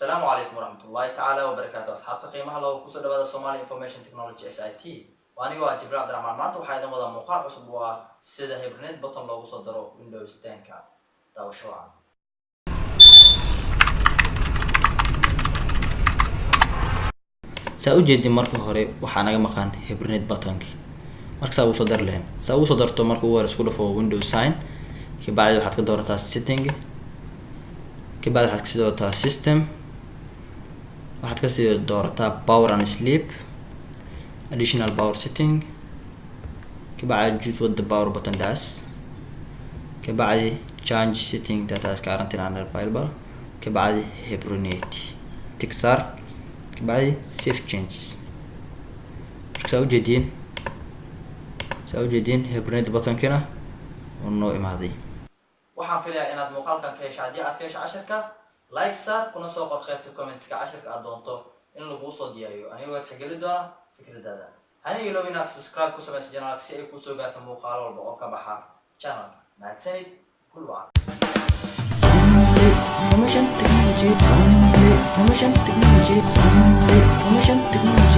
السلام عليكم ورحمة الله تعالى وبركاته أصحاب قيمة الله وكسر هذا Somali Information Technology SIT وأنا هو جبريل عبد الرحمن مانتو وحيدا وضع موقع عصب وسيدة هيبرنت بطن لو صدروا Windows 10 كا تاو شوعا saa u jeedin marka hore waxaa naga maqan hibernate buttonki marka saa u soo dar leen saa u soo darto marka uu isku dhafo Windows sign ka bacdi waxaad ka doorataa setting ka bacdi waxaad ka sii doorataa system waxaad ka sii doorataa power and sleep additional power setting ka bacdi choose what the power button does ka bacdi change setting that is currently unavailable ka bacdi hibernate tick saar بعد save changes سأوجدين hibernate button كنا والنوع ماضي waxaan filayaa inaad muuqaalkan ka hesho haddii aad ka hesho casharka like saar kuna soo qor qaybta comments-ka casharka aad doonto in lagu soo diyaariyo anigoo tixgelin doona fikradaada hana iloobi inaad subscribe ku samayso channelka si ay kuu soo gaarto muuqaalo walba oo ka baxa channelka mahadsanid kul wacan Information technology, Information technology.